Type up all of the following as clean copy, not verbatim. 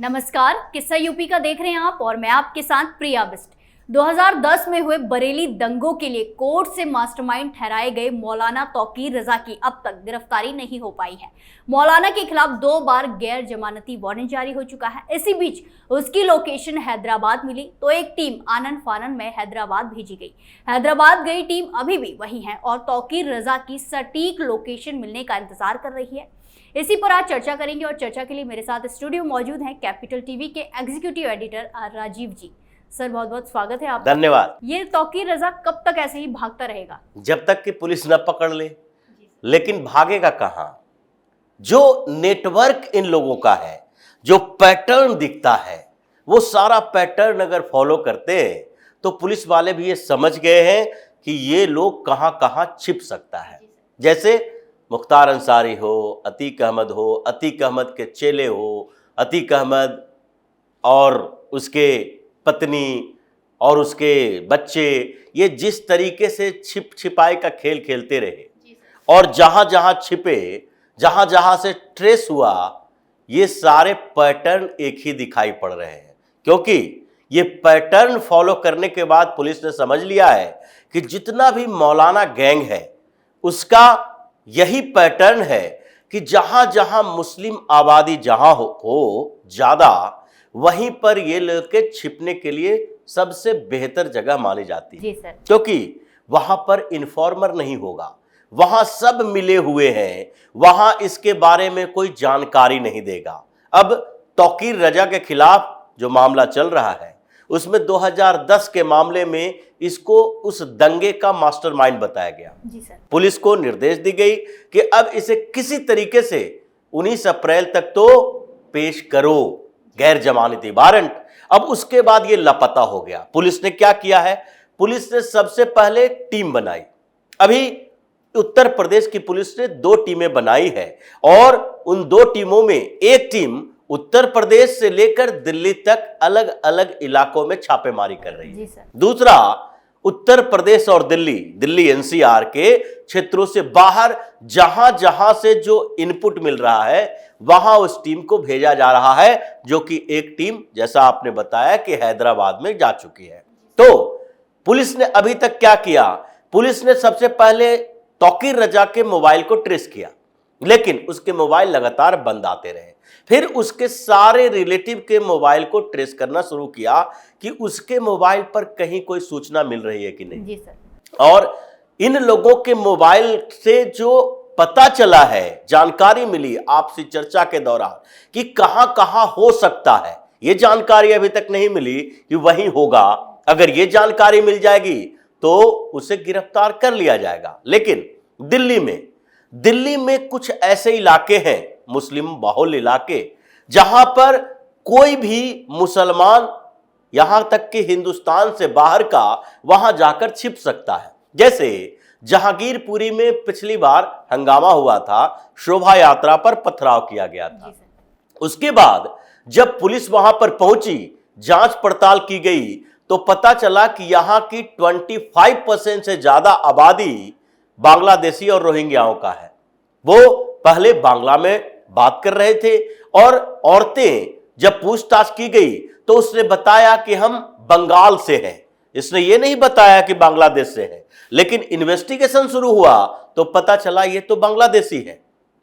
नमस्कार, किस्सा यूपी का देख रहे हैं आप और मैं आपके साथ प्रिया बिस्ट। 2010 में हुए बरेली दंगों के लिए कोर्ट से मास्टरमाइंड ठहराए गए मौलाना तौकीर रजा की अब तक गिरफ्तारी नहीं हो पाई है। मौलाना के खिलाफ 2 बार गैर जमानती वारंट जारी हो चुका है। इसी बीच उसकी लोकेशन हैदराबाद मिली तो एक टीम आनन फानन में हैदराबाद भेजी गई। हैदराबाद गई टीम अभी भी वही है और तौकीर रजा की सटीक लोकेशन मिलने का इंतजार कर रही है। इसी पर आज चर्चा करेंगे और चर्चा के लिए मेरे साथ स्टूडियो मौजूद हैं कैपिटल टीवी के एग्जीक्यूटिव एडिटर राजीव जी। सर, बहुत बहुत स्वागत है आपका। धन्यवाद। ये तौकीर रजा कब तक ऐसे ही भागता रहेगा? जब तक कि पुलिस न पकड़ ले। लेकिन भागेगा कहां? जो नेटवर्क इन लोगों का है, जो पैटर्न दिखता है, वो सारा पैटर्न अगर फॉलो करते हैं तो पुलिस वाले भी ये समझ गए हैं कि ये लोग कहां कहां छिप सकता है। जैसे मुख्तार अंसारी हो, अतीक अहमद हो, अतीक अहमद के चेले हो, अतीक अहमद और उसके पत्नी और उसके बच्चे, ये जिस तरीके से छिप छिपाई का खेल खेलते रहे और जहां जहां छिपे, जहां जहां से ट्रेस हुआ, ये सारे पैटर्न एक ही दिखाई पड़ रहे हैं। क्योंकि ये पैटर्न फॉलो करने के बाद पुलिस ने समझ लिया है कि जितना भी मौलाना गैंग है उसका यही पैटर्न है कि जहां जहां मुस्लिम आबादी जहां हो ज्यादा, वहीं पर ये लोग के छिपने के लिए सबसे बेहतर जगह मानी जाती है। क्योंकि वहां पर इन्फॉर्मर नहीं होगा, वहां सब मिले हुए हैं, वहां इसके बारे में कोई जानकारी नहीं देगा। अब तौकीर रजा के खिलाफ जो मामला चल रहा है उसमें 2010 के मामले में इसको उस दंगे का मास्टरमाइंड बताया गया। जी सर। पुलिस को निर्देश दी गई कि अब इसे किसी तरीके से 19 अप्रैल तक तो पेश करो, गैर जमानती वारंट। अब उसके बाद ये लापता हो गया। पुलिस ने क्या किया है? पुलिस ने सबसे पहले टीम बनाई। अभी उत्तर प्रदेश की पुलिस ने 2 टीमें बनाई है और उन 2 टीमों में एक टीम उत्तर प्रदेश से लेकर दिल्ली तक अलग अलग इलाकों में छापेमारी कर रही है। दूसरा, उत्तर प्रदेश और दिल्ली एनसीआर के क्षेत्रों से बाहर जहां जहां से जो इनपुट मिल रहा है वहां उस टीम को भेजा जा रहा है, जो कि एक टीम जैसा आपने बताया कि हैदराबाद में जा चुकी है। तो पुलिस ने अभी तक क्या किया? पुलिस ने सबसे पहले तौकीर रजा के मोबाइल को ट्रेस किया, लेकिन उसके मोबाइल लगातार बंद आते रहे। फिर उसके सारे रिलेटिव के मोबाइल को ट्रेस करना शुरू किया कि उसके मोबाइल पर कहीं कोई सूचना मिल रही है कि नहीं। जी सर। और इन लोगों के मोबाइल से जो पता चला है, जानकारी मिली आपसी चर्चा के दौरान कि कहां कहां हो सकता है, ये जानकारी अभी तक नहीं मिली कि वहीं होगा। अगर ये जानकारी मिल जाएगी तो उसे गिरफ्तार कर लिया जाएगा। लेकिन दिल्ली में कुछ ऐसे इलाके हैं, मुस्लिम बहुल इलाके, जहां पर कोई भी मुसलमान, यहां तक कि हिंदुस्तान से बाहर का, वहां जाकर छिप सकता है। जैसे जहांगीरपुरी में पिछली बार हंगामा हुआ था, शोभा यात्रा पर पथराव किया गया था। उसके बाद जब पुलिस वहां पर पहुंची, जांच पड़ताल की गई, तो पता चला कि यहां की 25% से ज्यादा आबादी बांग्लादेशी और रोहिंग्याओं का है। वो पहले बांग्ला में बात कर रहे थे और औरतें जब पूछताछ की गई तो उसने बताया कि हम बंगाल से हैं। इसने ये नहीं बताया कि बांग्लादेश से है। लेकिन इन्वेस्टिगेशन शुरू हुआ तो पता चला ये तो बांग्लादेशी है।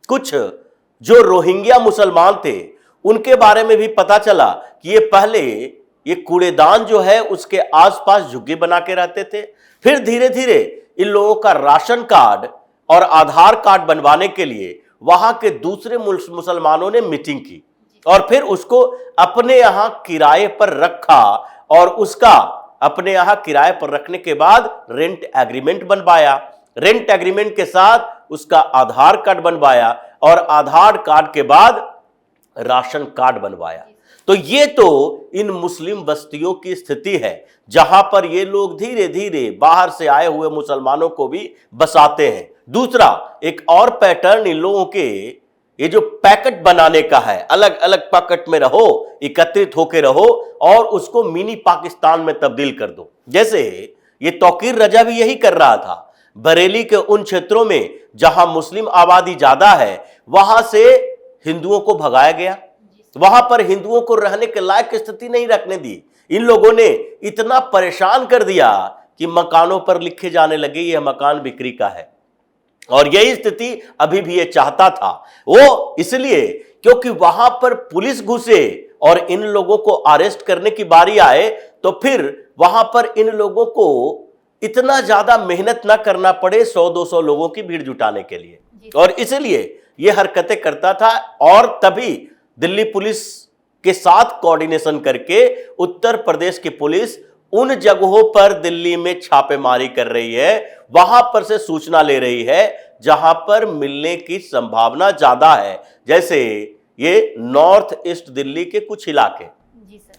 कुछ जो रोहिंग्या मुसलमान थे उनके बारे में भी पता चला कि ये पहले ये कूड़ेदान जो है उसके आसपास झुग्गी बना के रहते थे। फिर धीरे धीरे इन लोगों का राशन कार्ड और आधार कार्ड बनवाने के लिए वहां के दूसरे मुसलमानों ने मीटिंग की और फिर उसको अपने यहां किराए पर रखा और उसका अपने यहां किराए पर रखने के बाद रेंट एग्रीमेंट बनवाया। रेंट एग्रीमेंट के साथ उसका आधार कार्ड बनवाया और आधार कार्ड के बाद राशन कार्ड बनवाया। तो ये तो इन मुस्लिम बस्तियों की स्थिति है जहां पर ये लोग धीरे धीरे बाहर से आए हुए मुसलमानों को भी बसाते हैं। दूसरा, एक और पैटर्न इन लोगों के, ये जो पैकेट बनाने का है, अलग अलग पैकेट में रहो, एकत्रित होकर रहो और उसको मिनी पाकिस्तान में तब्दील कर दो। जैसे ये तौकीर रजा भी यही कर रहा था। बरेली के उन क्षेत्रों में जहां मुस्लिम आबादी ज्यादा है वहां से हिंदुओं को भगाया गया वहां पर हिंदुओं को रहने के लायक स्थिति नहीं रखने दी। इन लोगों ने इतना परेशान कर दिया कि मकानों पर लिखे जाने लगे यह मकान बिक्री का है। और यही स्थिति अभी भी ये चाहता था, वो इसलिए क्योंकि वहां पर पुलिस घुसे और इन लोगों को अरेस्ट करने की बारी आए तो फिर वहां पर इन लोगों को इतना ज्यादा मेहनत ना करना पड़े 100-200 लोगों की भीड़ जुटाने के लिए, और इसलिए ये हरकतें करता था। और तभी दिल्ली पुलिस के साथ कोऑर्डिनेशन करके उत्तर प्रदेश की पुलिस उन जगहों पर दिल्ली में छापेमारी कर रही है, वहां पर से सूचना ले रही है जहां पर मिलने की संभावना ज्यादा है, जैसे ये नॉर्थ ईस्ट दिल्ली के कुछ इलाके,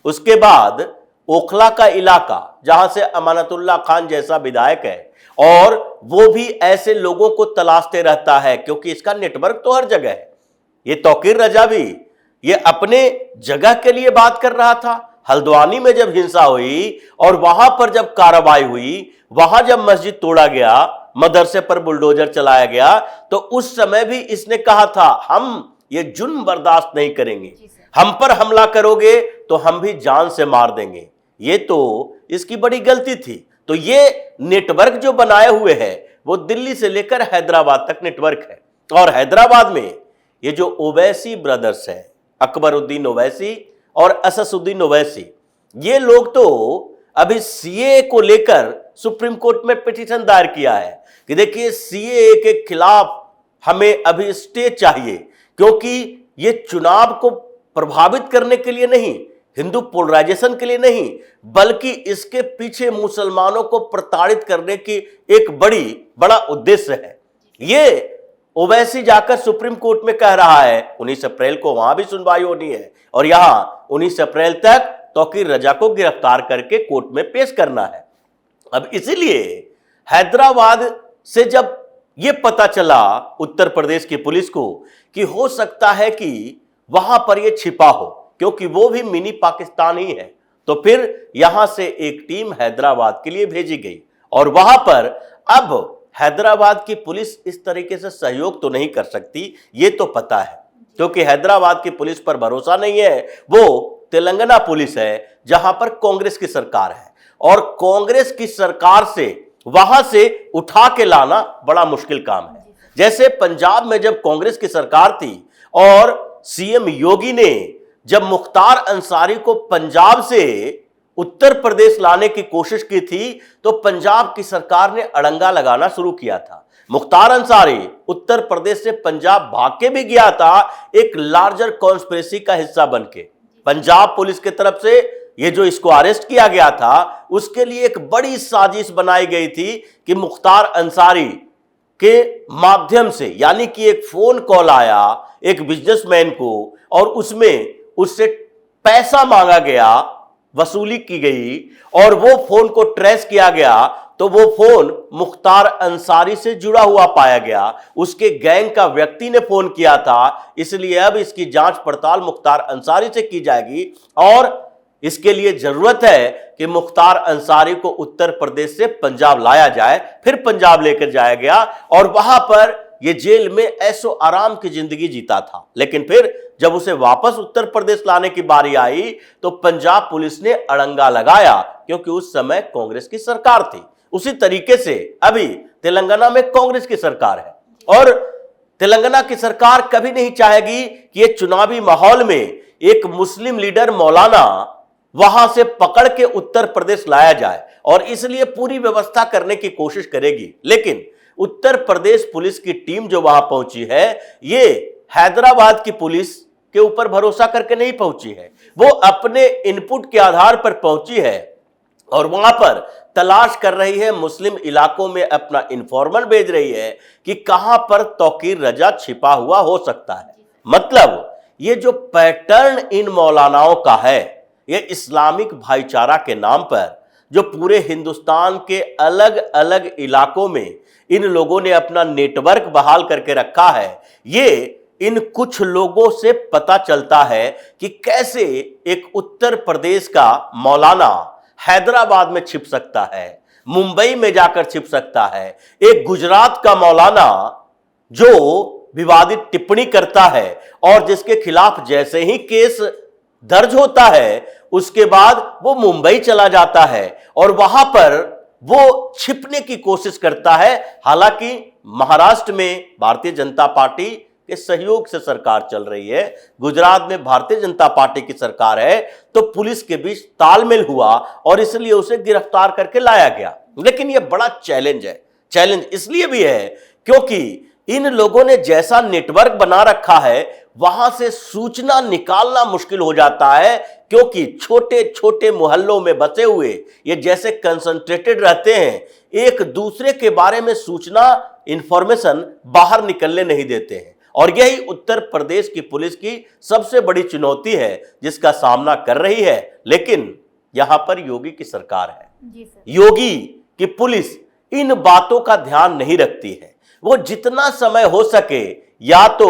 उसके बाद ओखला का इलाका जहां से अमानतुल्लाह खान जैसा विधायक है, और वो भी ऐसे लोगों को तलाशते रहता है क्योंकि इसका नेटवर्क तो हर जगह है। ये तौकीर रजा भी ये अपने जगह के लिए बात कर रहा था। हल्द्वानी में जब हिंसा हुई और वहां पर जब कार्रवाई हुई, वहां जब मस्जिद तोड़ा गया, मदरसे पर बुलडोजर चलाया गया, तो उस समय भी इसने कहा था हम ये जुल्म बर्दाश्त नहीं करेंगे, हम पर हमला करोगे तो हम भी जान से मार देंगे। ये तो इसकी बड़ी गलती थी। तो ये नेटवर्क जो बनाए हुए है वो दिल्ली से लेकर हैदराबाद तक नेटवर्क है। और हैदराबाद में ये जो ओवैसी ब्रदर्स है, अकबरुद्दीन ओवैसी और अससुद्दीन ओवैसी, ये लोग तो अभी सीए को लेकर सुप्रीम कोर्ट में पिटीशन दायर किया है कि देखिए सीए के खिलाफ हमें अभी स्टे चाहिए, क्योंकि ये चुनाव को प्रभावित करने के लिए नहीं, हिंदू पोलराइजेशन के लिए नहीं, बल्कि इसके पीछे मुसलमानों को प्रताड़ित करने की एक बड़ा उद्देश्य है। ये ओवैसी जाकर सुप्रीम कोर्ट में कह रहा है 19 अप्रैल को वहां भी सुनवाई होनी है और यहां 19 अप्रैल तक तौकीर रजा को गिरफ्तार करके कोर्ट में पेश करना है। अब इसीलिए हैदराबाद से जब यह पता चला उत्तर प्रदेश की पुलिस को कि हो सकता है कि वहां पर यह छिपा हो, क्योंकि वो भी मिनी पाकिस्तान ही है, तो फिर यहां से एक टीम हैदराबाद के लिए भेजी गई। और वहां पर अब हैदराबाद की पुलिस इस तरीके से सहयोग तो नहीं कर सकती, ये तो पता है, क्योंकि हैदराबाद की पुलिस पर भरोसा नहीं है। वो तेलंगाना पुलिस है जहां पर कांग्रेस की सरकार है, और कांग्रेस की सरकार से वहां से उठा के लाना बड़ा मुश्किल काम है। जैसे पंजाब में जब कांग्रेस की सरकार थी और सीएम योगी ने जब मुख्तार अंसारी को पंजाब से उत्तर प्रदेश लाने की कोशिश की थी, तो पंजाब की सरकार ने अड़ंगा लगाना शुरू किया था। मुख्तार अंसारी उत्तर प्रदेश से पंजाब भाग के भी गया था एक लार्जर कॉन्स्पिरेसी का हिस्सा बनके। पंजाब पुलिस की तरफ से ये जो इसको अरेस्ट किया गया था, उसके लिए एक बड़ी साजिश बनाई गई थी कि मुख्तार अंसारी के माध्यम से, यानी कि एक फोन कॉल आया एक बिजनेसमैन को और उसमें उससे पैसा मांगा गया, वसूली की गई, और वो फोन को ट्रेस किया गया तो वो फोन मुख्तार अंसारी से जुड़ा हुआ पाया गया। उसके गैंग का व्यक्ति ने फोन किया था, इसलिए अब इसकी जांच पड़ताल मुख्तार अंसारी से की जाएगी। और इसके लिए जरूरत है कि मुख्तार अंसारी को उत्तर प्रदेश से पंजाब लाया जाए, फिर पंजाब लेकर जाया गया और वहां पर यह जेल में ऐशो आराम की जिंदगी जीता था। लेकिन फिर जब उसे वापस उत्तर प्रदेश लाने की बारी आई तो पंजाब पुलिस ने अड़ंगा लगाया, क्योंकि उस समय कांग्रेस की सरकार थी। उसी तरीके से अभी तेलंगाना में कांग्रेस की सरकार है, और तेलंगाना की सरकार कभी नहीं चाहेगी कि ये चुनावी माहौल में एक मुस्लिम लीडर मौलाना वहां से पकड़ के उत्तर प्रदेश लाया जाए, और इसलिए पूरी व्यवस्था करने की कोशिश करेगी। लेकिन उत्तर प्रदेश पुलिस की टीम जो वहां पहुंची है, ये हैदराबाद की पुलिस के ऊपर भरोसा करके नहीं पहुंची है, वो अपने इनपुट के आधार पर पहुंची है और वहां पर तलाश कर रही है, मुस्लिम इलाकों में अपना इंफॉर्मर भेज रही है कि कहां पर तौकीर रजा छिपा हुआ हो सकता है। मतलब ये जो पैटर्न इन मौलानाओं का है, ये इस्लामिक भाईचारा के नाम पर जो पूरे हिंदुस्तान के अलग अलग इलाकों में इन लोगों ने अपना नेटवर्क बहाल करके रखा है, ये इन कुछ लोगों से पता चलता है कि कैसे एक उत्तर प्रदेश का मौलाना हैदराबाद में छिप सकता है, मुंबई में जाकर छिप सकता है, एक गुजरात का मौलाना जो विवादित टिप्पणी करता है और जिसके खिलाफ जैसे ही केस दर्ज होता है उसके बाद वो मुंबई चला जाता है और वहां पर वो छिपने की कोशिश करता है। हालांकि महाराष्ट्र में भारतीय जनता पार्टी के सहयोग से सरकार चल रही है, गुजरात में भारतीय जनता पार्टी की सरकार है, तो पुलिस के बीच तालमेल हुआ और इसलिए उसे गिरफ्तार करके लाया गया। लेकिन यह बड़ा चैलेंज है। चैलेंज इसलिए भी है क्योंकि इन लोगों ने जैसा नेटवर्क बना रखा है वहां से सूचना निकालना मुश्किल हो जाता है, क्योंकि छोटे छोटे मोहल्लों में बसे हुए ये जैसे कंसंट्रेटेड रहते हैं, एक दूसरे के बारे में सूचना इंफॉर्मेशन बाहर निकलने नहीं देते हैं। और यही उत्तर प्रदेश की पुलिस की सबसे बड़ी चुनौती है जिसका सामना कर रही है। लेकिन यहां पर योगी की सरकार है, जी सर। योगी की पुलिस इन बातों का ध्यान नहीं रखती है। वो जितना समय हो सके या तो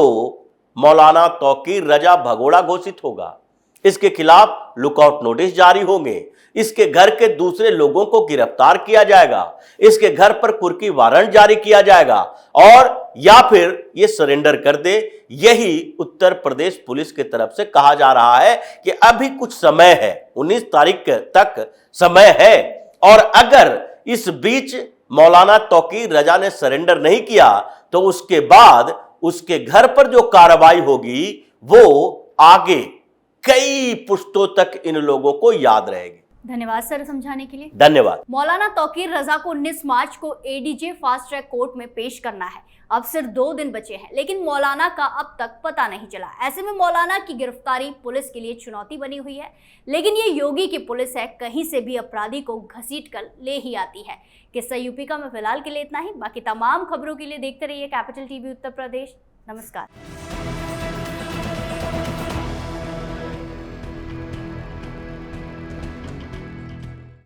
मौलाना तौकीर रजा भगोड़ा घोषित होगा, इसके खिलाफ लुकआउट नोटिस जारी होंगे, इसके घर के दूसरे लोगों को गिरफ्तार किया जाएगा, इसके घर पर कुर्की वारंट जारी किया जाएगा और या फिर ये सरेंडर कर दे। यही उत्तर प्रदेश पुलिस की तरफ से कहा जा रहा है कि अभी कुछ समय है, 19 तारीख तक समय है और अगर इस बीच मौलाना तौकीर रजा ने सरेंडर नहीं किया तो उसके बाद उसके घर पर जो कार्रवाई होगी वो आगे कई पुश्तों तक इन लोगों को याद रहेगी। धन्यवाद सर समझाने के लिए। धन्यवाद। मौलाना तौकीर रजा को 19 मार्च को एडीजे फास्ट ट्रैक कोर्ट में पेश करना है। अब सिर्फ 2 दिन बचे हैं, लेकिन मौलाना का अब तक पता नहीं चला। ऐसे में मौलाना की गिरफ्तारी पुलिस के लिए चुनौती बनी हुई है। लेकिन ये योगी की पुलिस है, कहीं से भी अपराधी को घसीट कर ले ही आती है। किस्सा यूपी का में फिलहाल के लिए इतना ही। बाकी तमाम खबरों के लिए देखते रहिए कैपिटल टीवी उत्तर प्रदेश। नमस्कार।